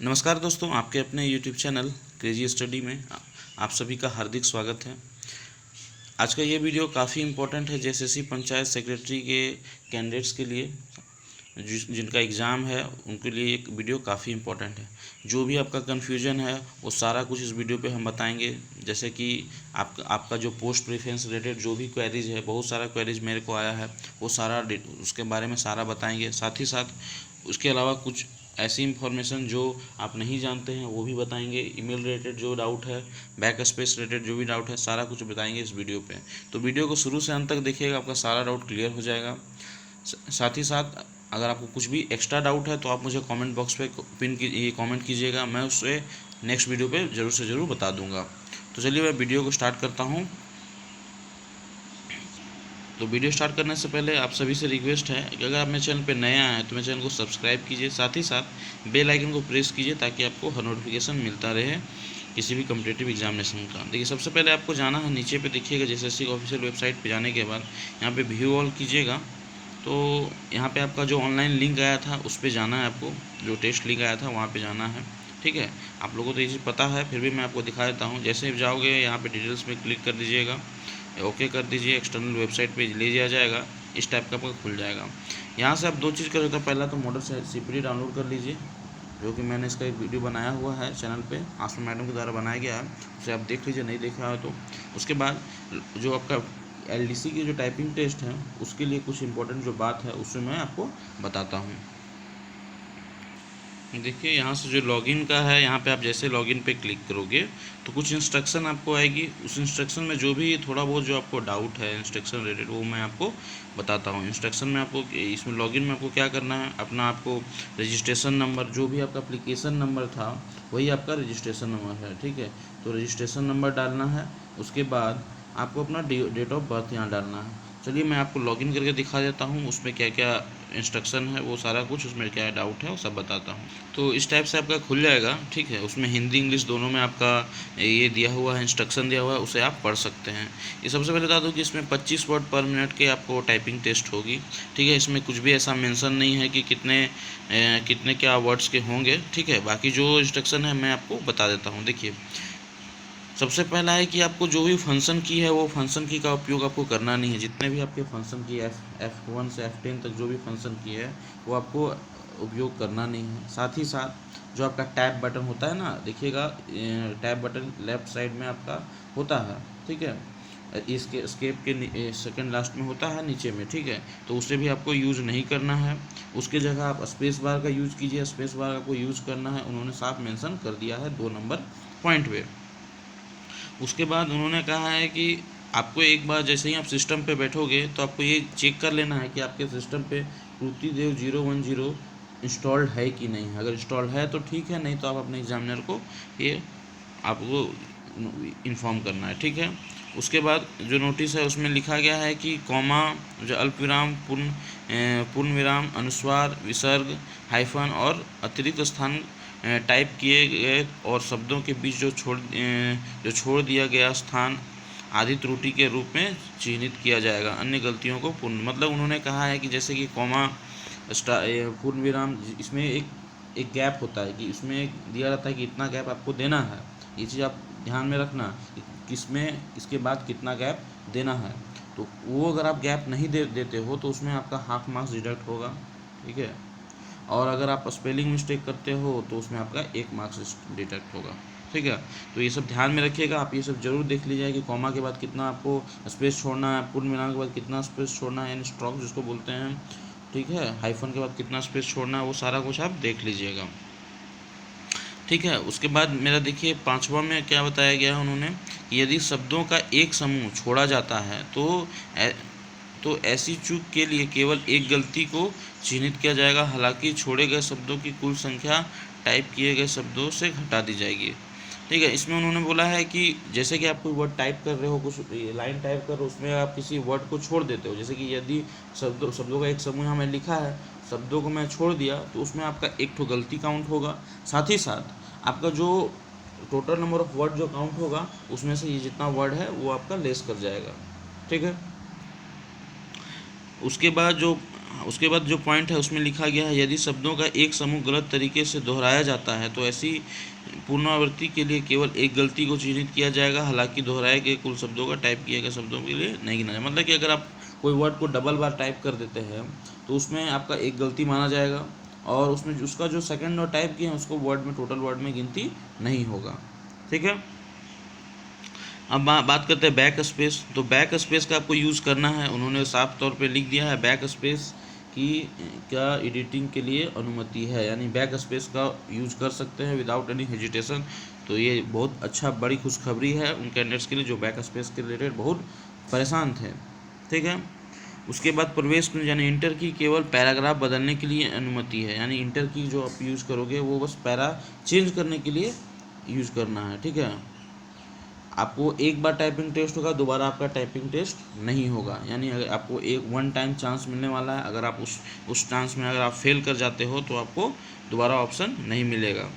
नमस्कार दोस्तों, आपके अपने YouTube चैनल क्रेजी स्टडी में आप सभी का हार्दिक स्वागत है। आज का ये वीडियो काफ़ी इम्पोर्टेंट है जेएसएससी पंचायत सेक्रेटरी के कैंडिडेट्स के लिए, जिनका एग्ज़ाम है उनके लिए एक वीडियो काफ़ी इम्पोर्टेंट है। जो भी आपका कन्फ्यूजन है वो सारा कुछ इस वीडियो पे हम बताएंगे। जैसे कि आपका जो पोस्ट प्रेफरेंस रिलेटेड जो भी क्वेरीज है, बहुत सारा क्वेरीज मेरे को आया है, वो सारा उसके बारे में सारा बताएंगे। साथ ही साथ उसके अलावा कुछ ऐसी इन्फॉर्मेशन जो आप नहीं जानते हैं वो भी बताएंगे। ईमेल रिलेटेड जो डाउट है, बैक स्पेस रिलेटेड जो भी डाउट है, सारा कुछ बताएंगे इस वीडियो पे। तो वीडियो को शुरू से अंत तक देखिएगा, आपका सारा डाउट क्लियर हो जाएगा। साथ ही साथ अगर आपको कुछ भी एक्स्ट्रा डाउट है तो आप मुझे कमेंट बॉक्स पे कमेंट कीजिएगा, मैं उससे नेक्स्ट वीडियो पे ज़रूर से ज़रूर बता दूंगा। तो चलिए मैं वीडियो को स्टार्ट करता हूँ। तो वीडियो स्टार्ट करने से पहले आप सभी से रिक्वेस्ट है कि अगर आप मेरे चैनल पे नए आए हैं तो मेरे चैनल को सब्सक्राइब कीजिए, साथ ही साथ बेल आइकन को प्रेस कीजिए ताकि आपको हर नोटिफिकेशन मिलता रहे किसी भी कम्पिटिटिव एग्जामिनेशन का। देखिए, सबसे पहले आपको जाना है, नीचे पे देखिएगा जेएसएससी का ऑफिशियल वेबसाइट पे जाने के बाद यहाँ पे व्यू ऑल कीजिएगा। तो यहाँ पे आपका जो ऑनलाइन लिंक आया था उस पर जाना है, आपको जो टेस्ट लिंक आया था वहाँ पे जाना है। ठीक है, आप लोगों को तो ये चीज़ पता है, फिर भी मैं आपको दिखा देता हूँ। जैसे ही जाओगे यहाँ पे डिटेल्स में क्लिक कर दीजिएगा, ओके कर दीजिए, एक्सटर्नल वेबसाइट पे ले जाया जाएगा। इस टाइप का आपका खुल जाएगा। यहाँ से आप दो चीज़ कर सकते हो। पहला तो मॉडल सीपीटी डाउनलोड कर लीजिए, जो कि मैंने इसका एक वीडियो बनाया हुआ है चैनल पे, आसमा मैडम के द्वारा बनाया गया है, उसे आप देख लीजिए, नहीं देखा है तो। उसके बाद जो आपका एलडीसी की जो टाइपिंग टेस्ट है उसके लिए कुछ इंपॉर्टेंट जो बात है उससे मैं आपको बताता हूँ। देखिए, यहाँ से जो लॉगिन का है, यहाँ पे आप जैसे लॉगिन पे क्लिक करोगे तो कुछ इंस्ट्रक्शन आपको आएगी। उस इंस्ट्रक्शन में जो भी थोड़ा बहुत जो आपको डाउट है इंस्ट्रक्शन रिलेटेड, वो मैं आपको बताता हूँ। इंस्ट्रक्शन में आपको इसमें लॉगिन में आपको क्या करना है, अपना आपको रजिस्ट्रेशन नंबर, जो भी आपका एप्लीकेशन नंबर था वही आपका रजिस्ट्रेशन नंबर है। ठीक है, तो रजिस्ट्रेशन नंबर डालना है। उसके बाद आपको अपना डेट ऑफ बर्थ यहाँ डालना है। चलिए मैं आपको लॉगिन करके दिखा देता हूँ, उसमें क्या क्या इंस्ट्रक्शन है, वो सारा कुछ उसमें क्या डाउट है वो सब बताता हूँ। तो इस टाइप से आपका खुल जाएगा। ठीक है, उसमें हिंदी इंग्लिश दोनों में आपका ये दिया हुआ है, इंस्ट्रक्शन दिया हुआ है, उसे आप पढ़ सकते हैं। ये सबसे पहले बता दूँ कि इसमें 25 वर्ड पर मिनट के आपको टाइपिंग टेस्ट होगी। ठीक है, इसमें कुछ भी ऐसा मेंशन नहीं है कि कितने क्या वर्ड्स के होंगे। ठीक है, बाकी जो इंस्ट्रक्शन है मैं आपको बता देता हूँ। देखिए, सबसे पहला है कि आपको जो भी फंक्शन की है वो फंक्शन की का उपयोग आपको करना नहीं है। जितने भी आपके फंक्शन की F1 से F10 तक जो भी फंक्शन की है वो आपको उपयोग करना नहीं है। साथ ही साथ जो आपका टैब बटन होता है ना, देखिएगा टैब बटन लेफ्ट साइड में आपका होता है। ठीक है, इसके स्केप के सेकंड लास्ट में होता है नीचे में। ठीक है, तो उसे भी आपको यूज़ नहीं करना है। उसके जगह आप स्पेस बार का यूज़ कीजिए, स्पेस बार का यूज़ करना है, उन्होंने साफ मेंशन कर दिया है 2 नंबर पॉइंट पे। उसके बाद उन्होंने कहा है कि आपको एक बार जैसे ही आप सिस्टम पे बैठोगे तो आपको ये चेक कर लेना है कि आपके सिस्टम पे कृतिदेव 010 इंस्टॉल्ड है कि नहीं है। अगर इंस्टॉल्ड है तो ठीक है, नहीं तो आप अपने एग्जामिनर को ये आपको इन्फॉर्म करना है। ठीक है, उसके बाद जो नोटिस है उसमें लिखा गया है कि कॉमा, जो अल्प विराम, पूर्ण विराम, अनुस्वार, विसर्ग, हाइफन और अतिरिक्त स्थान टाइप किए गए और शब्दों के बीच जो छोड़ दिया गया स्थान आदि त्रुटि के रूप में चिन्हित किया जाएगा। अन्य गलतियों को पूर्ण, मतलब उन्होंने कहा है कि जैसे कि कॉमा, पूर्ण विराम, इसमें एक गैप होता है कि इसमें दिया जाता है कि इतना गैप आपको देना है। ये चीज़ आप ध्यान में रखना कि किसमें इसके बाद कितना गैप देना है। तो वो अगर आप गैप नहीं देते हो तो उसमें आपका हाफ मार्क्स डिडक्ट होगा। ठीक है, और अगर आप स्पेलिंग मिस्टेक करते हो तो उसमें आपका 1 मार्क्स डिडक्ट होगा। ठीक है, तो ये सब ध्यान में रखिएगा। आप ये सब जरूर देख लीजिए कि कॉमा के बाद कितना आपको स्पेस छोड़ना है, पूर्ण विराम के बाद कितना स्पेस छोड़ना है, यानी स्ट्रोक जिसको बोलते हैं। ठीक है, हाइफन के बाद कितना स्पेस छोड़ना है, वो सारा कुछ आप देख लीजिएगा। ठीक है, उसके बाद मेरा देखिए 5वां में क्या बताया गया है उन्होंने कि यदि शब्दों का एक समूह छोड़ा जाता है तो ऐसी चूक के लिए केवल एक गलती को चिन्हित किया जाएगा। हालांकि छोड़े गए शब्दों की कुल संख्या टाइप किए गए शब्दों से घटा दी जाएगी। ठीक है, इसमें उन्होंने बोला है कि जैसे कि आप कोई वर्ड टाइप कर रहे हो, कुछ लाइन टाइप कर रहे हो, उसमें आप किसी वर्ड को छोड़ देते हो, जैसे कि यदि शब्दों का एक समूह हमें लिखा है, शब्दों को मैं छोड़ दिया तो उसमें आपका एक ठो गलती काउंट होगा। साथ ही साथ आपका जो टोटल नंबर ऑफ वर्ड जो काउंट होगा उसमें से ये जितना वर्ड है वो आपका लेस कर जाएगा। ठीक है, उसके बाद जो उसके बाद जो पॉइंट है उसमें लिखा गया है, यदि शब्दों का एक समूह गलत तरीके से दोहराया जाता है तो ऐसी पुनरावृत्ति के लिए केवल एक गलती को चिन्हित किया जाएगा, हालांकि दोहराए गए कुल शब्दों का टाइप किए गए शब्दों के लिए नहीं गिना जाएगा। मतलब कि अगर आप कोई वर्ड को डबल बार टाइप कर देते हैं तो उसमें आपका एक गलती माना जाएगा, और उसमें उसका जो सेकंड और टाइप किए हैं उसको वर्ड में, टोटल वर्ड में गिनती नहीं होगा। ठीक है। अब बात करते हैं बैक स्पेस। तो बैक स्पेस का आपको यूज़ करना है, उन्होंने साफ तौर पे लिख दिया है बैक स्पेस की क्या एडिटिंग के लिए अनुमति है, यानी बैक स्पेस का यूज़ कर सकते हैं विदाउट एनी हेजिटेशन। तो ये बहुत अच्छा, बड़ी खुशखबरी है उन कैंडिडेट्स के लिए जो बैक स्पेस के रिलेटेड बहुत परेशान थे। ठीक है। उसके बाद प्रवेश कुंज यानी इंटर की केवल पैराग्राफ बदलने के लिए अनुमति है, यानी इंटर की जो आप यूज़ करोगे वो बस पैरा चेंज करने के लिए यूज़ करना है। ठीक है। आपको एक बार टाइपिंग टेस्ट होगा, दोबारा आपका टाइपिंग टेस्ट नहीं होगा, यानी अगर आपको एक वन टाइम चांस मिलने वाला है, अगर आप उस चांस में अगर आप फेल कर जाते हो तो आपको दोबारा ऑप्शन नहीं मिलेगा।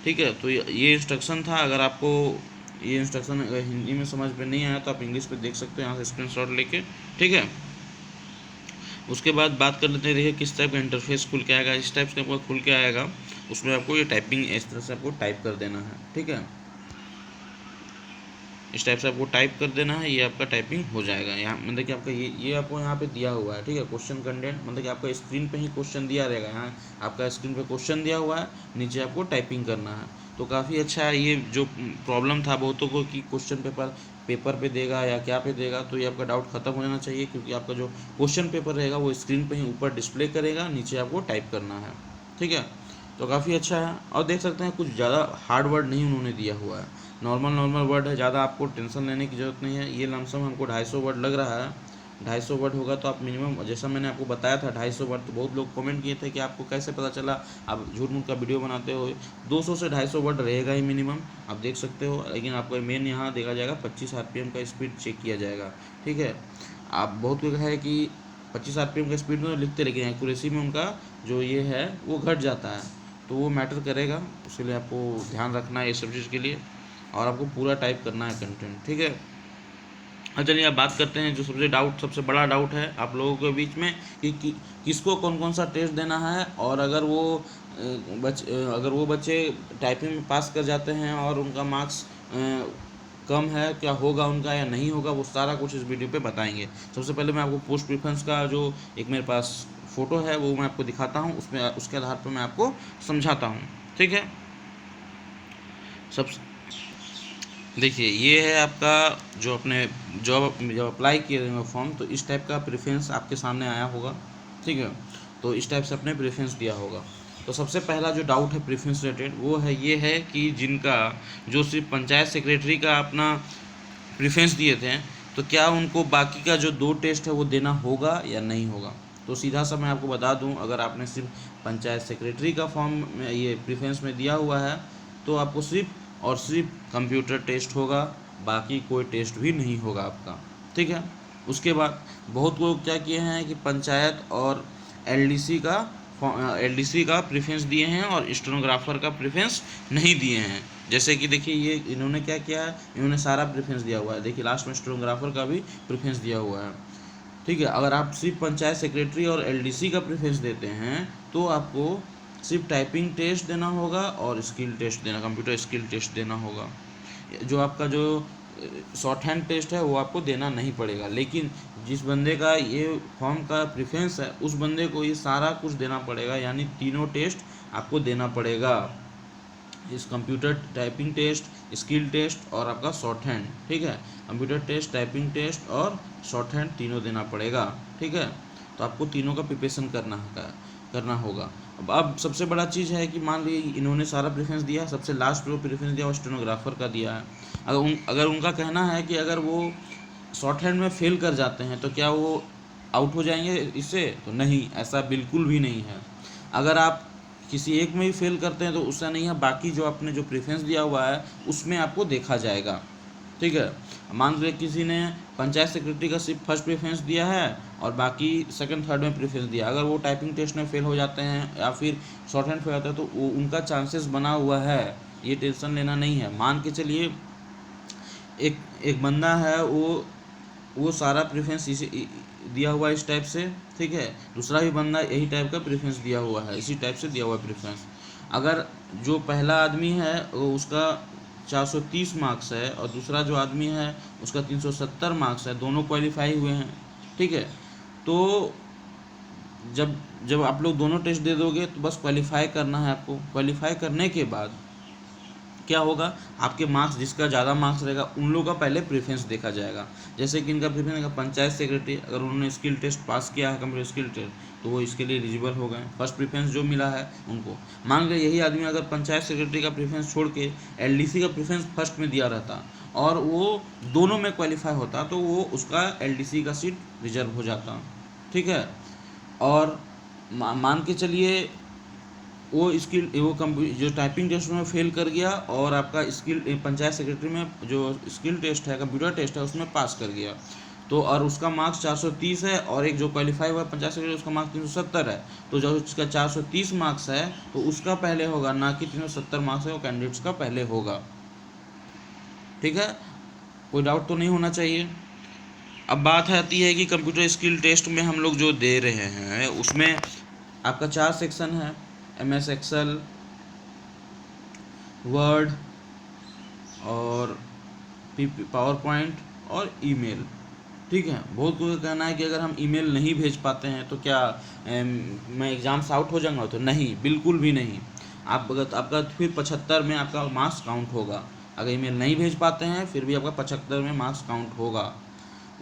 ठीक है। तो ये इंस्ट्रक्शन था। अगर आपको ये इंस्ट्रक्शन अगर हिंदी में समझ में नहीं आया तो आप इंग्लिश पे देख सकते हो यहाँ से स्क्रीनशॉट लेके। ठीक है। उसके बाद बात कर लेते हैं, देखिए किस टाइप का इंटरफेस खुल के आएगा। इस टाइप से आपका खुल के आएगा, उसमें आपको ये टाइपिंग इस तरह से आपको टाइप कर देना है। ठीक है। इस टाइप से आपको टाइप कर देना है, ये आपका टाइपिंग हो जाएगा। यहाँ मतलब कि आपका ये आपको यहाँ पे दिया हुआ है। ठीक है। क्वेश्चन कंटेंट मतलब कि आपका स्क्रीन पे ही क्वेश्चन दिया रहेगा, यहाँ आपका स्क्रीन पे क्वेश्चन दिया हुआ है, नीचे आपको टाइपिंग करना है। तो काफ़ी अच्छा है। ये जो प्रॉब्लम था बहुतों को कि क्वेश्चन पेपर पे देगा या क्या पे देगा, तो ये आपका डाउट खत्म हो जाना चाहिए, क्योंकि आपका जो क्वेश्चन पेपर रहेगा वो स्क्रीन पे ही ऊपर डिस्प्ले करेगा, नीचे आपको टाइप करना है। ठीक है। तो काफ़ी अच्छा है। और देख सकते हैं कुछ ज़्यादा हार्ड वर्ड नहीं उन्होंने दिया हुआ है, नॉर्मल वर्ड है, ज़्यादा आपको टेंशन लेने की ज़रूरत नहीं है। ये लमसम हमको 250 वर्ड लग रहा है। 250 वर्ड होगा तो आप मिनिमम, जैसा मैंने आपको बताया था 250 वर्ड, तो बहुत लोग कमेंट किए थे कि आपको कैसे पता चला, आप झूठ मूठ का वीडियो बनाते हो। 200 से 250 वर्ड रहेगा ही मिनिमम, आप देख सकते हो। लेकिन आपको मेन यहाँ देखा जाएगा 25 RPM का स्पीड चेक किया जाएगा। ठीक है। आप बहुत लोग है कि 25 RPM का स्पीड में लिखते, लेकिन एक्यूरेसी में उनका जो ये है वो घट जाता है, तो वो मैटर करेगा। उसके लिए आपको ध्यान रखना है ये सब चीज़ के लिए, और आपको पूरा टाइप करना है कंटेंट। ठीक है। चलिए अब बात करते हैं जो सबसे बड़ा डाउट है आप लोगों के बीच में कि किसको कौन कौन सा टेस्ट देना है, और अगर वो बच्चे टाइपिंग में पास कर जाते हैं और उनका मार्क्स कम है, क्या होगा उनका या नहीं होगा, वो सारा कुछ इस वीडियो पे बताएंगे। सबसे पहले मैं आपको पोस्ट प्रेफरेंस का जो एक मेरे पास फ़ोटो है वो मैं आपको दिखाता हूँ, उसके आधार पर मैं आपको समझाता हूँ। ठीक है। सब देखिए ये है आपका जो अपने जब अप्लाई किए थे फॉर्म, तो इस टाइप का प्रेफरेंस आपके सामने आया होगा। ठीक है। तो इस टाइप से अपने प्रेफरेंस दिया होगा। तो सबसे पहला जो डाउट है प्रेफरेंस रिलेटेड वो है, ये है कि जिनका जो सिर्फ पंचायत सेक्रेटरी का अपना प्रेफरेंस दिए थे, तो क्या उनको बाकी का जो 2 टेस्ट है वो देना होगा या नहीं होगा। तो सीधा सा मैं आपको बता दूं, अगर आपने सिर्फ पंचायत सेक्रेटरी का फॉर्म में ये प्रेफरेंस में दिया हुआ है तो आपको सिर्फ और सिर्फ कंप्यूटर टेस्ट होगा, बाकी कोई टेस्ट भी नहीं होगा आपका। ठीक है। उसके बाद बहुत लोग क्या किए हैं कि पंचायत और एलडीसी का प्रेफरेंस दिए हैं और स्टेनोग्राफर का प्रेफरेंस नहीं दिए हैं। जैसे कि देखिए ये इन्होंने क्या किया है, इन्होंने सारा प्रेफरेंस दिया हुआ है। देखिए लास्ट में स्टेनोग्राफर का भी प्रेफरेंस दिया हुआ है। ठीक है। अगर आप सिर्फ पंचायत सेक्रेटरी और एलडीसी का प्रेफरेंस देते हैं तो आपको सिर्फ टाइपिंग टेस्ट देना होगा और स्किल टेस्ट देना, कंप्यूटर स्किल टेस्ट देना होगा। जो आपका जो शॉर्ट हैंड टेस्ट है वो आपको देना नहीं पड़ेगा, लेकिन जिस बंदे का ये फॉर्म का प्रेफरेंस है उस बंदे को ये सारा कुछ देना पड़ेगा, यानी तीनों टेस्ट आपको देना पड़ेगा। इस computer typing test, skill test और आपका शॉर्ट हैंड। ठीक है। कंप्यूटर टेस्ट, टाइपिंग टेस्ट और शॉर्ट हैंड तीनों देना पड़ेगा। ठीक है। तो आपको तीनों का प्रिपरेशन करना होगा। अब सबसे बड़ा चीज़ है कि मान लीजिए इन्होंने सारा प्रेफरेंस दिया, सबसे लास्ट जो प्रेफरेंस दिया वो स्टेनोग्राफर का दिया है। अगर उनका कहना है कि अगर वो शॉर्ट हैंड में फेल कर जाते हैं तो क्या वो आउट हो जाएंगे इससे, तो नहीं, ऐसा बिल्कुल भी नहीं है। अगर आप किसी एक में ही फेल करते हैं तो उससे नहीं है, बाकी जो आपने जो प्रेफरेंस दिया हुआ है उसमें आपको देखा जाएगा। ठीक है। मान लीजिए किसी ने पंचायत सेक्रेटरी का सिर्फ फर्स्ट प्रेफरेंस दिया है और बाकी सेकंड थर्ड में प्रेफरेंस दिया, अगर वो टाइपिंग टेस्ट में फेल हो जाते हैं या फिर शॉर्ट हैंड फेल होता है तो वो उनका चांसेस बना हुआ है, ये टेंशन लेना नहीं है। मान के चलिए एक बंदा है, वो वो सारा प्रेफरेंस इसी दिया हुआ है इस टाइप से, ठीक है। दूसरा भी बंदा यही टाइप का प्रेफरेंस दिया हुआ है, इसी टाइप से दिया हुआ है प्रेफरेंस। अगर जो पहला आदमी है वो उसका 430 मार्क्स है और दूसरा जो आदमी है उसका 370 मार्क्स है, दोनों क्वालिफाई हुए हैं, ठीक है। तो जब जब आप लोग दोनों टेस्ट दे दोगे तो बस क्वालिफाई करना है आपको। क्वालिफाई करने के बाद क्या होगा, आपके मार्क्स जिसका ज़्यादा मार्क्स रहेगा उन लोगों का पहले प्रेफरेंस देखा जाएगा। जैसे कि इनका प्रेफरेंस है पंचायत सेक्रेटरी, अगर उन्होंने स्किल टेस्ट पास किया है, कंप्यूटर स्किल टेस्ट, तो वो इसके लिए एलिजिबल हो गए, फर्स्ट प्रेफरेंस जो मिला है उनको। मान लीजिए यही आदमी अगर पंचायत सेक्रेटरी का प्रेफरेंस छोड़ के एलडीसी का प्रेफरेंस फर्स्ट में दिया रहता और वो दोनों में क्वालिफाई होता तो वो उसका एलडीसी का सीट रिजर्व हो जाता, ठीक है। और मान के चलिए वो स्किल वो जो टाइपिंग टेस्ट में फेल कर गया और आपका स्किल पंचायत सेक्रेटरी में जो स्किल टेस्ट है, कंप्यूटर टेस्ट है, उसमें पास कर गया, तो और उसका मार्क्स 430 है और एक जो क्वालिफाई हुआ है पंचायत सेक्रेटरी उसका मार्क्स 370 है, तो जो उसका 430 मार्क्स है तो उसका पहले होगा, ना कि 370 मार्क्स है वो कैंडिडेट्स का पहले होगा, ठीक है। कोई डाउट तो नहीं होना चाहिए। अब बात आती है कि कंप्यूटर स्किल टेस्ट में हम लोग जो दे रहे हैं उसमें आपका 4 सेक्शन है, MS एक्सेल, वर्ड और पावर पॉइंट और ईमेल, ठीक है। बहुत कोई का कहना है कि अगर हम ईमेल नहीं भेज पाते हैं तो क्या मैं एग्ज़ाम से आउट हो जाऊंगा, तो नहीं, बिल्कुल भी नहीं। आप अगर आपका फिर 75 में आपका मार्क्स काउंट होगा। अगर ईमेल नहीं भेज पाते हैं फिर भी आपका 75 में मार्क्स काउंट होगा।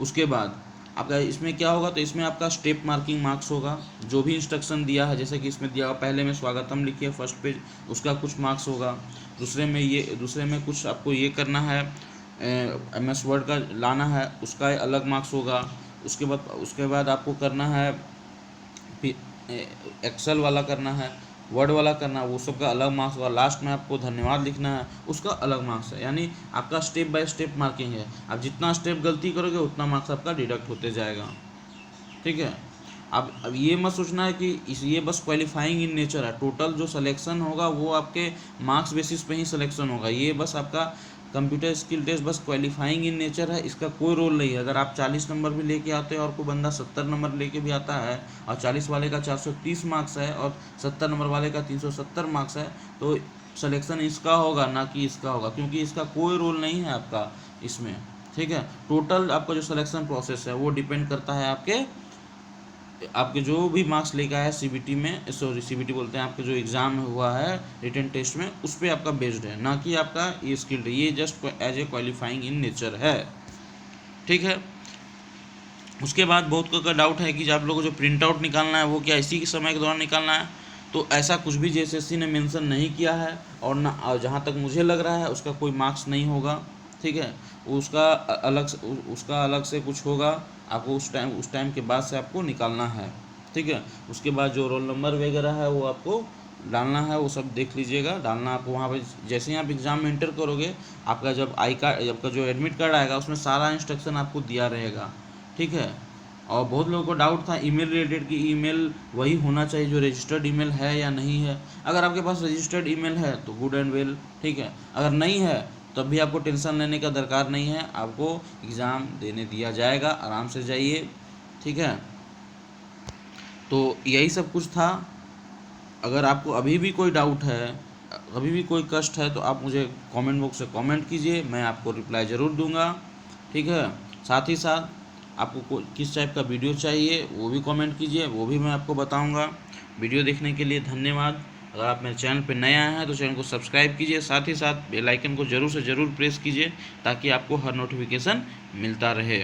उसके बाद आपका इसमें क्या होगा, तो इसमें आपका स्टेप मार्किंग मार्क्स होगा, जो भी इंस्ट्रक्शन दिया है, जैसे कि इसमें दिया हुआ पहले में स्वागतम लिखिए फर्स्ट पेज, उसका कुछ मार्क्स होगा। दूसरे में कुछ आपको ये करना है, MS वर्ड का लाना है, उसका अलग मार्क्स होगा। उसके बाद आपको करना है एक्सेल वाला करना है, वर्ड वाला करना है, वो सब का अलग मार्क्स होगा। लास्ट में आपको धन्यवाद लिखना है, उसका अलग मार्क्स है। यानी आपका स्टेप बाय स्टेप मार्किंग है। आप जितना स्टेप गलती करोगे उतना मार्क्स आपका डिडक्ट होते जाएगा, ठीक है। अब ये मत सोचना है कि ये बस क्वालिफाइंग इन नेचर है। टोटल जो सिलेक्शन होगा वो आपके मार्क्स बेसिस पे ही सिलेक्शन होगा। ये बस आपका कंप्यूटर स्किल टेस्ट बस क्वालिफाइंग इन नेचर है, इसका कोई रोल नहीं है। अगर आप 40 नंबर भी लेके आते हैं और कोई बंदा 70 नंबर लेके भी आता है और 40 वाले का 430 मार्क्स है और 70 नंबर वाले का 370 मार्क्स है, तो सिलेक्शन इसका होगा ना कि इसका होगा, क्योंकि इसका कोई रोल नहीं है आपका इसमें, ठीक है। टोटल आपका जो सिलेक्शन प्रोसेस है वो डिपेंड करता है आपके जो भी मार्क्स लेके आया है CBT में, सॉरी CBT बोलते हैं, आपके जो एग्ज़ाम हुआ है रिटन टेस्ट में, उस पर आपका बेस्ड है, ना कि आपका ये स्किल्ड। ये just as a qualifying in nature है, ठीक है। उसके बाद बहुत का डाउट है कि आप लोगों को जो प्रिंट आउट निकालना है वो क्या इसी के समय के दौरान निकालना है, तो ऐसा कुछ भी JSSC ने मेंशन नहीं किया है और ना जहाँ तक मुझे लग रहा है उसका कोई मार्क्स नहीं होगा, ठीक है। उसका अलग से कुछ होगा, आपको उस टाइम के बाद से आपको निकालना है, ठीक है। उसके बाद जो रोल नंबर वगैरह है वो आपको डालना है, वो सब देख लीजिएगा। डालना आपको वहाँ पे जैसे ही आप एग्ज़ाम में एंटर करोगे, आपका जब आपका जो एडमिट कार्ड आएगा उसमें सारा इंस्ट्रक्शन आपको दिया रहेगा, ठीक है। और बहुत लोगों को डाउट था ईमेल रिलेटेड कि ईमेल वही होना चाहिए जो रजिस्टर्ड ईमेल है या नहीं है। अगर आपके पास रजिस्टर्ड ईमेल है तो गुड एंड वेल, ठीक है। अगर नहीं है तब भी आपको टेंशन लेने का दरकार नहीं है, आपको एग्ज़ाम देने दिया जाएगा, आराम से जाइए, ठीक है। तो यही सब कुछ था। अगर आपको अभी भी कोई डाउट है, अभी भी कोई कष्ट है, तो आप मुझे कमेंट बॉक्स से कमेंट कीजिए, मैं आपको रिप्लाई ज़रूर दूंगा, ठीक है। साथ ही साथ आपको किस टाइप का वीडियो चाहिए वो भी कमेंट कीजिए, वो भी मैं आपको बताऊंगा। वीडियो देखने के लिए धन्यवाद। अगर आप मेरे चैनल पर नए आए हैं तो चैनल को सब्सक्राइब कीजिए, साथ ही साथ बेल आइकन को ज़रूर से ज़रूर प्रेस कीजिए ताकि आपको हर नोटिफिकेशन मिलता रहे।